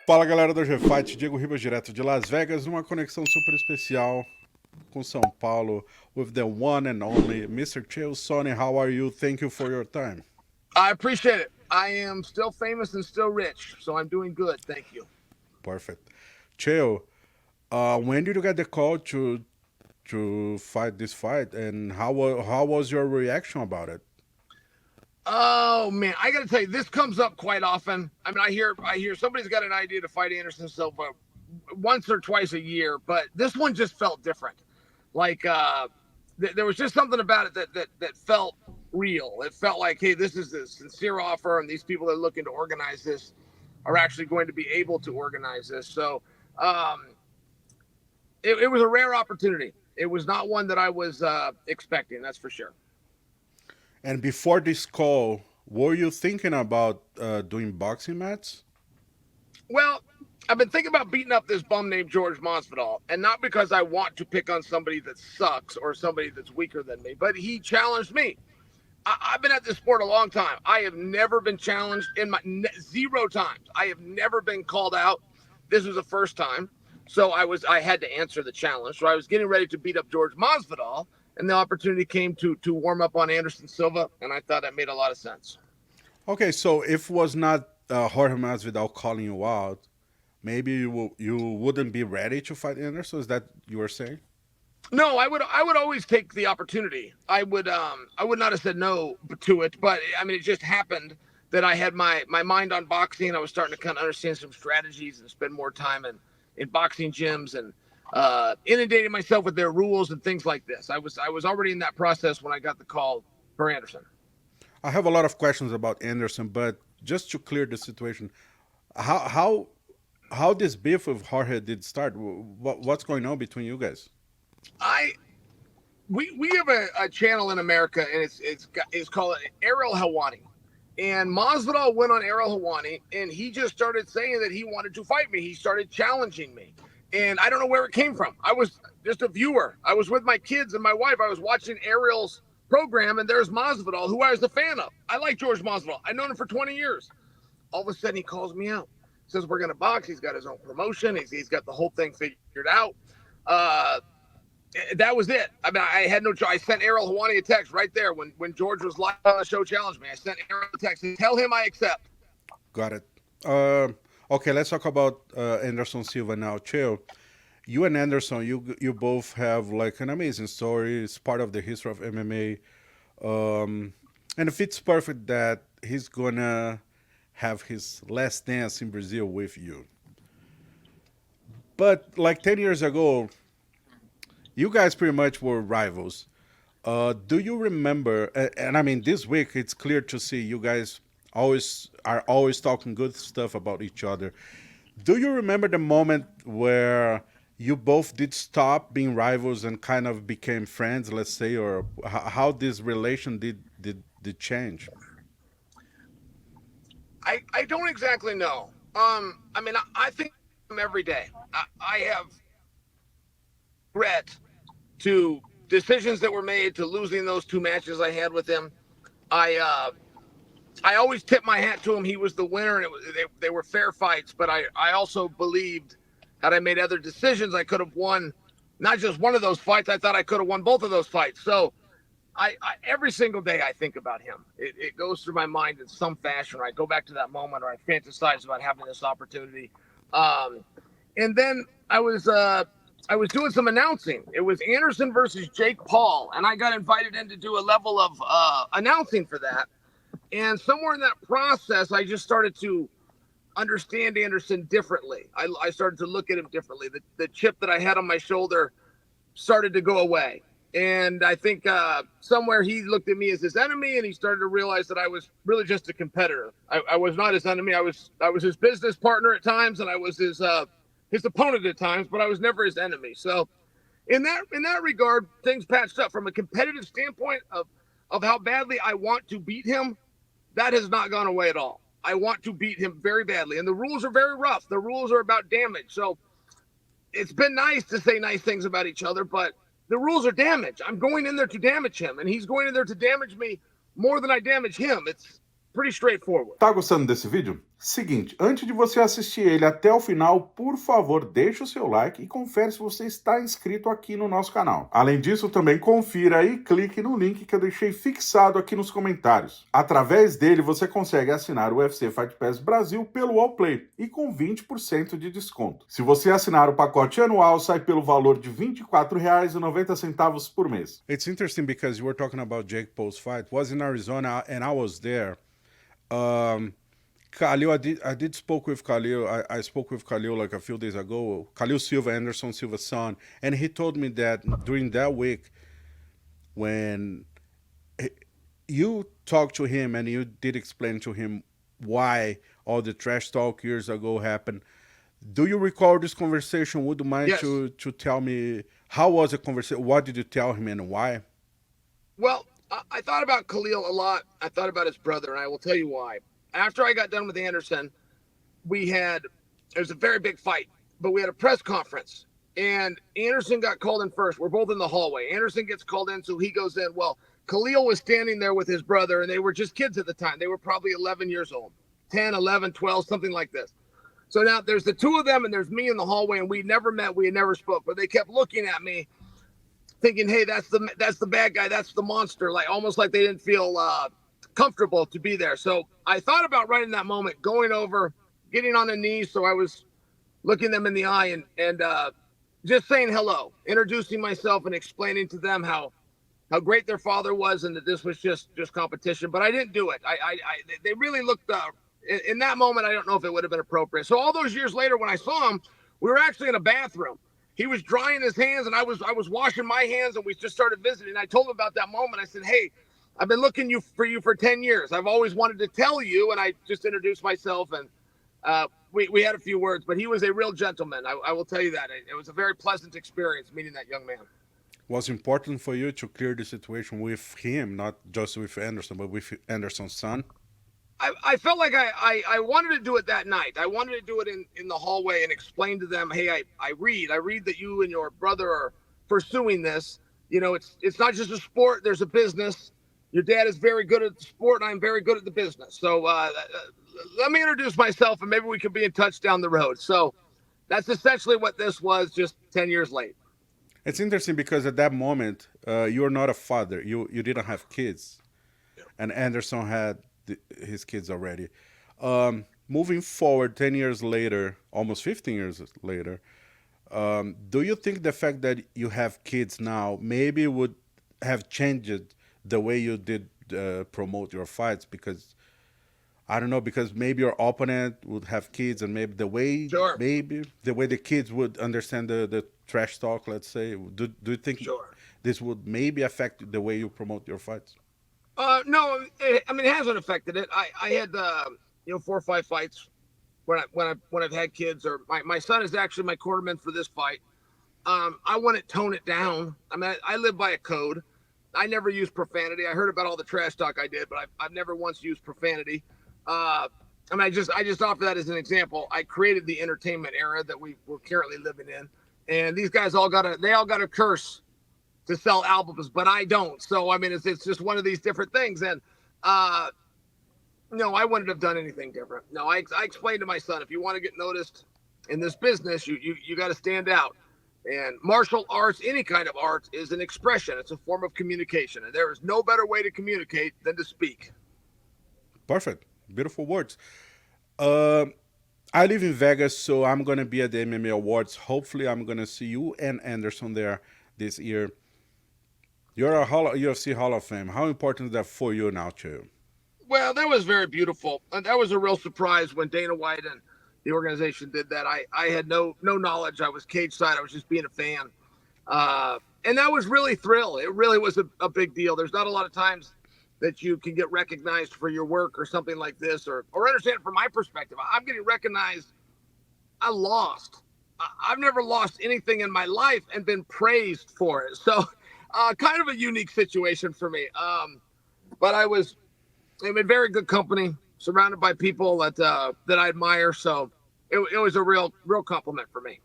Fala galera do G-Fight, Diego Ribas direto de Las Vegas, numa conexão super especial com São Paulo, with the one and only Mr. Chael Sonnen. How are you? Thank you for your time. I appreciate it. I am still famous and still rich, so I'm doing good. Thank you. Perfect. Chael, when did you get the call to fight this fight, and how was your reaction about it? Oh man, I got to tell you, this comes up quite often. I mean, I hear somebody's got an idea to fight Anderson Silva once or twice a year, but this one just felt different. Like there was just something about it that felt real. It felt like, hey, this is a sincere offer, and these people that are looking to organize this are actually going to be able to organize this. So um, it was a rare opportunity. It was not one that I was expecting. That's for sure. And before this call, were you thinking about doing boxing matches? Well, I've been thinking about beating up this bum named George Masvidal, and not because I want to pick on somebody that sucks or somebody that's weaker than me, but he challenged me. I've been at this sport a long time. I have never been challenged in my zero times. I have never been called out. This was the first time, so I had to answer the challenge. So I was getting ready to beat up George Masvidal, and the opportunity came to warm up on Anderson Silva, and I thought that made a lot of sense. Okay, so if it was not Jorge Masvidal calling you out, maybe you wouldn't be ready to fight Anderson. Is that you were saying? No, I would always take the opportunity. I would not have said no to it, but I mean it just happened that I had my mind on boxing. I was starting to kind of understand some strategies and spend more time in boxing gyms and inundating myself with their rules and things like this. I was already in that process when I got the call for Anderson. I have a lot of questions about Anderson, but just to clear the situation, how how how this beef with Jorge did start? What's going on between you guys? I we have a channel in America and it's called Ariel Helwani. And Masvidal went on Ariel Helwani and he just started saying that he wanted to fight me. He started challenging me. And I don't know where it came from. I was just a viewer. I was with my kids and my wife. I was watching Ariel's program and there's Masvidal, who I was a fan of. I like George Masvidal. I've known him for 20 years. All of a sudden he calls me out. Says we're gonna box. He's got his own promotion. He's got the whole thing figured out. Uh, that was it. I mean, I had no choice. I sent Errol Hawani a text right there when George was live on the show, challenged me. I sent Errol a text to tell him I accept. Got it. Okay, let's talk about Anderson Silva now. Chill. You and Anderson, you both have like an amazing story. It's part of the history of MMA, and it fits perfect that he's gonna have his last dance in Brazil with you. But like 10 years ago, you guys pretty much were rivals. Do you remember? And I mean, this week it's clear to see you guys always talking good stuff about each other. Do you remember the moment where you both did stop being rivals and kind of became friends, let's say, or how this relation did change? I don't exactly know. I mean, I think him every day. I have regret to decisions that were made to losing those two matches I had with him. I I always tip my hat to him. He was the winner, and they were fair fights. But I also believed had I made other decisions, I could have won not just one of those fights. I thought I could have won both of those fights. So I every single day I think about him. It goes through my mind in some fashion. Or I go back to that moment, or I fantasize about having this opportunity. Um, and then I was doing some announcing. It was Anderson versus Jake Paul, and I got invited in to do a level of announcing for that. And somewhere in that process, I just started to understand Anderson differently. I started to look at him differently. The chip that I had on my shoulder started to go away. And I think somewhere he looked at me as his enemy, and he started to realize that I was really just a competitor. I was not his enemy. I was his business partner at times, and I was his opponent at times, but I was never his enemy. So in that regard, things patched up from a competitive standpoint of how badly I want to beat him. That has not gone away at all. I want to beat him very badly, and the rules are very rough. The rules are about damage. So it's been nice to say nice things about each other, but the rules are damage. I'm going in there to damage him, and he's going in there to damage me more than I damage him. pretty straightforward. Tá gostando desse vídeo? Seguinte, antes de você assistir ele até o final, por favor, deixa o seu like e confere se você está inscrito aqui no nosso canal. Além disso, também confira e clique no link que eu deixei fixado aqui nos comentários. Através dele, você consegue assinar o UFC Fight Pass Brasil pelo All Play e com 20% de desconto. Se você assinar o pacote anual, sai pelo valor de R$ 24,90 por mês. It's interesting because you were talking about Jake Paul's fight. It was in Arizona and I was there. Khalil, I did spoke with Khalil. I spoke with Khalil like a few days ago. Khalil Silva, Anderson Silva's son, and he told me that during that week, when you talked to him and you did explain to him why all the trash talk years ago happened. Do you recall this conversation? Would you mind Yes. to tell me how was the conversation? What did you tell him and why? Well, I thought about Khalil a lot. I thought about his brother, and I will tell you why. After I got done with Anderson, it was a very big fight, but we had a press conference, and Anderson got called in first. We're both in the hallway. Anderson gets called in, so he goes in. Well, Khalil was standing there with his brother, and they were just kids at the time. They were probably 11 years old, 10, 11, 12, something like this. So now there's the two of them, and there's me in the hallway, and we never met. We had never spoke, but they kept looking at me thinking, hey, that's the bad guy. That's the monster. Like almost like they didn't feel comfortable to be there. So I thought about right in that moment, going over, getting on a knee. So I was looking them in the eye and just saying hello, introducing myself and explaining to them how great their father was and that this was just competition. But I didn't do it. They really looked in that moment. I don't know if it would have been appropriate. So all those years later, when I saw him, we were actually in a bathroom. He was drying his hands and I was washing my hands, and we just started visiting. I told him about that moment. I said, hey, I've been looking for you for 10 years. I've always wanted to tell you. And I just introduced myself, and we had a few words, but he was a real gentleman. I will tell you that. It was a very pleasant experience meeting that young man. Was important for you to clear the situation with him, not just with Anderson, but with Anderson's son? I felt like I wanted to do it that night. I wanted to do it in the hallway and explain to them, hey, I read that you and your brother are pursuing this. You know, it's not just a sport. There's a business. Your dad is very good at the sport, and I'm very good at the business. So let me introduce myself, and maybe we could be in touch down the road. So that's essentially what this was, just 10 years late. It's interesting because at that moment, you're not a father. You didn't have kids. And Anderson had his kids already. Moving forward 10 years later, almost 15 years later, do you think the fact that you have kids now maybe would have changed the way you did promote your fights? Because I don't know, because maybe your opponent would have kids, and maybe Sure. the kids would understand the trash talk, let's say. Do you think Sure. this would maybe affect the way you promote your fights? No, it hasn't affected it. I had 4 or 5 fights when I've had kids, or my son is actually my quarterman for this fight. I want to tone it down. I mean, I live by a code. I never use profanity. I heard about all the trash talk I did, but I've never once used profanity. I mean, I just offer that as an example. I created the entertainment era that we're currently living in, and these guys all got a curse to sell albums, but I don't. So I mean, it's just one of these different things. And no, I wouldn't have done anything different. No, I explained to my son, if you want to get noticed in this business, you got to stand out. And martial arts, any kind of art, is an expression. It's a form of communication, and there is no better way to communicate than to speak. Perfect. Beautiful words. I live in Vegas, so I'm going to be at the MMA Awards. Hopefully, I'm going to see you and Anderson there this year. You're a UFC Hall of Fame. How important is that for you now, Chael? Well, that was very beautiful. And that was a real surprise when Dana White and the organization did that. I had no knowledge. I was cage side. I was just being a fan. And that was really thrill. It really was a big deal. There's not a lot of times that you can get recognized for your work or something like this, or understand it from my perspective. I'm getting recognized. I lost. I've never lost anything in my life and been praised for it. So kind of a unique situation for me. But I'm in very good company, surrounded by people that I admire. So it was a real compliment for me.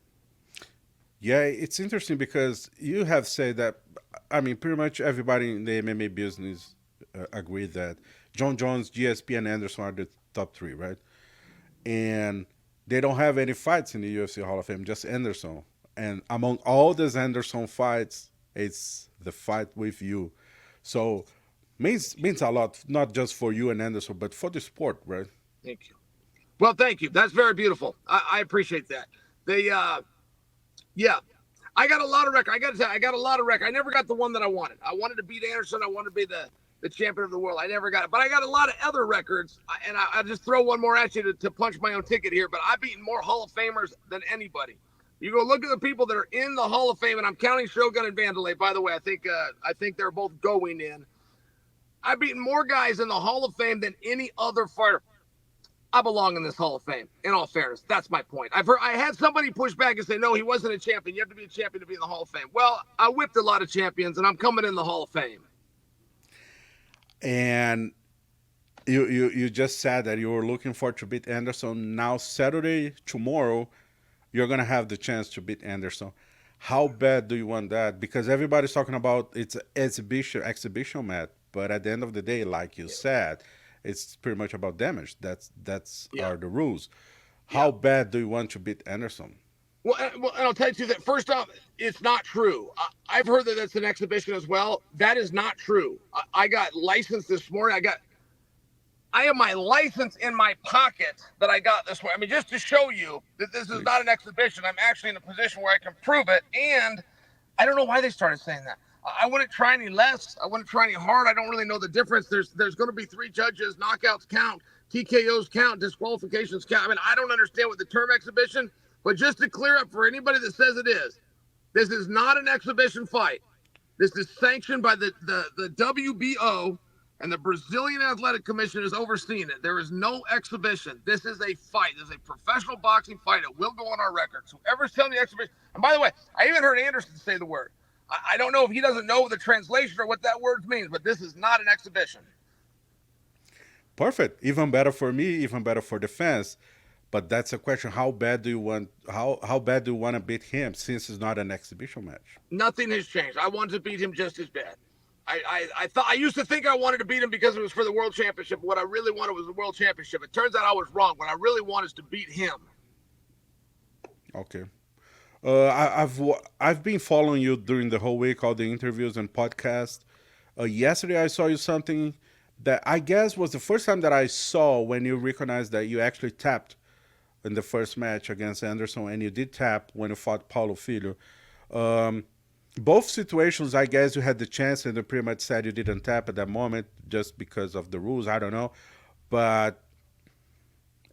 Yeah, it's interesting because you have said that, I mean, pretty much everybody in the MMA business agree that John Jones, GSP, and Anderson are the top three, right? And they don't have any fights in the UFC Hall of Fame, just Anderson. And among all these Anderson fights, it's the fight with you. So means a lot, not just for you and Anderson, but for the sport, right? Thank you. Well, thank you. That's very beautiful. I appreciate that. They, yeah, I got a lot of record. I got to tell you, I got a lot of record. I never got the one that I wanted. I wanted to beat Anderson. I wanted to be the champion of the world. I never got it. But I got a lot of other records. And I'll just throw one more at you to punch my own ticket here. But I've beaten more Hall of Famers than anybody. You go look at the people that are in the Hall of Fame, and I'm counting Shogun and Vandalay. By the way, I think they're both going in. I've beaten more guys in the Hall of Fame than any other fighter. I belong in this Hall of Fame. In all fairness, that's my point. I had somebody push back and say, no, he wasn't a champion. You have to be a champion to be in the Hall of Fame. Well, I whipped a lot of champions, and I'm coming in the Hall of Fame. And you just said that you were looking forward to beat Anderson. Now Saturday, tomorrow, you're gonna have the chance to beat Anderson. How bad do you want that? Because everybody's talking about it's an exhibition match, but at the end of the day, like you said, it's pretty much about damage. That's Yeah. are the rules. Yeah. How bad do you want to beat Anderson? And I'll tell you that first off, it's not true. I've heard that it's an exhibition as well. That is not true. I got licensed this morning. I have my license in my pocket that I got this way. I mean, just to show you that this is not an exhibition. I'm actually in a position where I can prove it. And I don't know why they started saying that. I wouldn't try any less. I wouldn't try any hard. I don't really know the difference. There's going to be 3 judges. Knockouts count. TKOs count. Disqualifications count. I mean, I don't understand what the term exhibition. But just to clear up for anybody that says it is, this is not an exhibition fight. This is sanctioned by the WBO, and the Brazilian Athletic Commission is overseeing it. There is no exhibition. This is a fight. This is a professional boxing fight. It will go on our records. Whoever's telling the exhibition. And by the way, I even heard Anderson say the word. I don't know if he doesn't know the translation or what that word means, but this is not an exhibition. Perfect. Even better for me. Even better for the fans. But that's a question. How bad do you want? How bad do you want to beat him? Since it's not an exhibition match. Nothing has changed. I wanted to beat him just as bad. I used to think I wanted to beat him because it was for the world championship. What I really wanted was the world championship. It turns out I was wrong. What I really want is to beat him. Okay. I've been following you during the whole week, all the interviews and podcasts. Yesterday, I saw you something that I guess was the first time that I saw when you recognized that you actually tapped in the first match against Anderson, and you did tap when you fought Paulo Filho. Um, both situations, I guess you had the chance, and you pretty much said you didn't tap at that moment just because of the rules. I don't know, but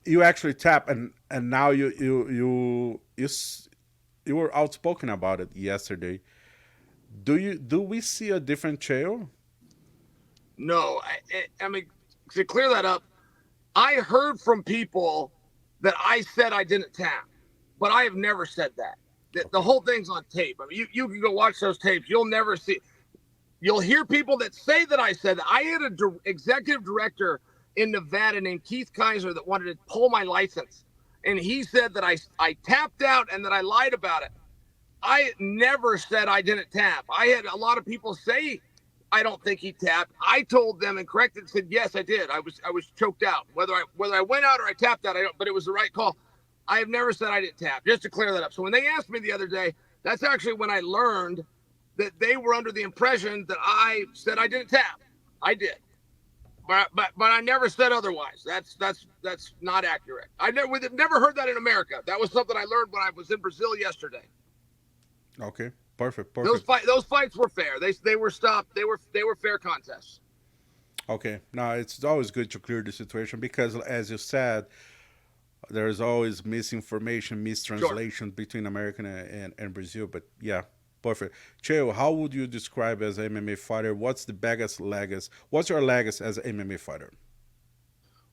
you actually tap, and now you were outspoken about it yesterday. Do we see a different Chael? No, I mean, to clear that up, I heard from people that I said I didn't tap, but I have never said that. The whole thing's on tape. I mean, you can go watch those tapes. You'll never see. You'll hear people that say that I said that. I had an executive director in Nevada named Keith Kaiser that wanted to pull my license, and he said that I tapped out and that I lied about it. I never said I didn't tap. I had a lot of people say I don't think he tapped. I told them and corrected and said yes, I did. I was choked out. Whether I went out or I tapped out, I don't. But it was the right call. I have never said I didn't tap. Just to clear that up. So when they asked me the other day, that's actually when I learned that they were under the impression that I said I didn't tap. I did, but I never said otherwise. That's not accurate. We've never heard that in America. That was something I learned when I was in Brazil yesterday. Okay, perfect. Those fights were fair. They were stopped. They were fair contests. Okay, now it's always good to clear the situation because, as you said, there's always misinformation, Sure. mistranslation between American and Brazil. But yeah, perfect. Chael, how would you describe as an MMA fighter? What's the biggest legacy? What's your legacy as an MMA fighter?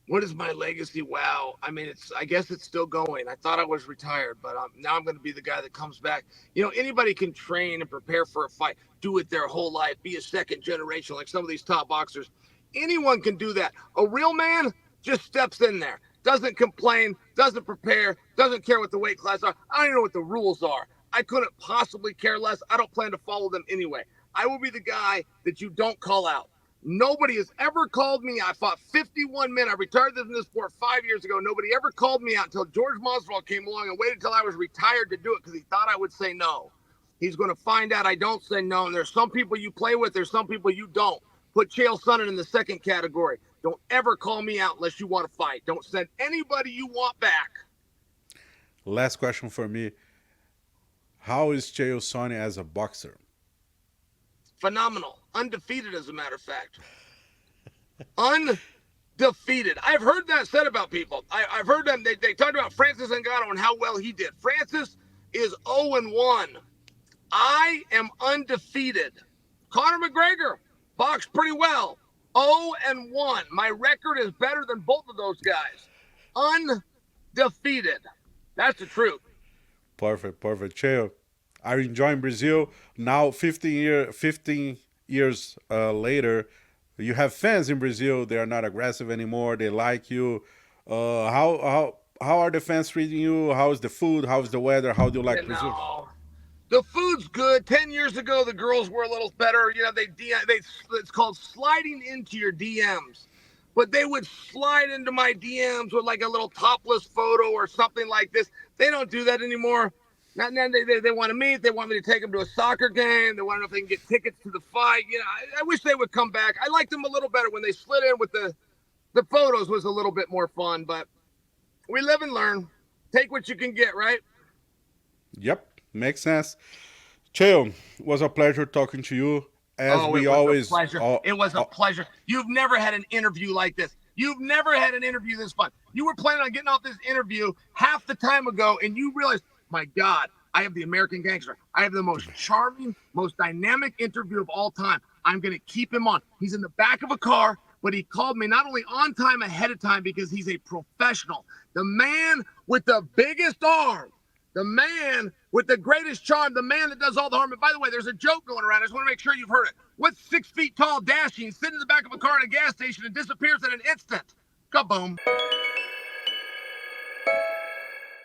What is my legacy? Wow. I mean, I guess it's still going. I thought I was retired, but now I'm going to be the guy that comes back. You know, anybody can train and prepare for a fight, do it their whole life, be a second generation like some of these top boxers. Anyone can do that. A real man just steps in there, doesn't complain, doesn't prepare, doesn't care what the weight class are. I don't even know what the rules are. I couldn't possibly care less. I don't plan to follow them anyway. I will be the guy that you don't call out. Nobody has ever called me. I fought 51 men. I retired from this sport 5 years ago. Nobody ever called me out until George Masvidal came along and waited until I was retired to do it because he thought I would say no. He's going to find out I don't say no. And there's some people you play with. There's some people you don't. Put Chael Sonnen in the second category. Don't ever call me out unless you want to fight. Don't send anybody you want back. Last question for me. How is Chael Sonnen as a boxer? Phenomenal. Undefeated, as a matter of fact. Undefeated. I've heard that said about people. I've heard them. They talked about Francis Ngannou and how well he did. Francis is 0-1. I am undefeated. Conor McGregor boxed pretty well. 0-1. My record is better than both of those guys. Undefeated. That's the truth. Perfect, perfect. Chael, are you enjoying Brazil? Now, 15 years later, you have fans in Brazil. They are not aggressive anymore. They like you. How are the fans treating you? How is the food? How is the weather? How do you like Brazil? No. The food's good. 10 years ago, the girls were a little better. You know, it's called sliding into your DMs. But they would slide into my DMs with like a little topless photo or something like this. They don't do that anymore. Now they want to meet. They want me to take them to a soccer game. They want to know if they can get tickets to the fight. You know, I wish they would come back. I liked them a little better when they slid in with the photos. Was a little bit more fun. But we live and learn. Take what you can get, right? Yep, makes sense. Chael, it was a pleasure talking to you. As we always, it was a pleasure. You've never had an interview like this. You've never had an interview this fun. You were planning on getting off this interview half the time ago, and you realized, my God, I have the American Gangster. I have the most charming, most dynamic interview of all time. I'm going to keep him on. He's in the back of a car, but he called me not only on time, ahead of time, because he's a professional. The man with the biggest arm. The man with the greatest charm, the man that does all the harm. And by the way, there's a joke going around. I just want to make sure you've heard it. What's 6 feet tall, dashing, sitting in the back of a car at a gas station and disappears in an instant? Kaboom.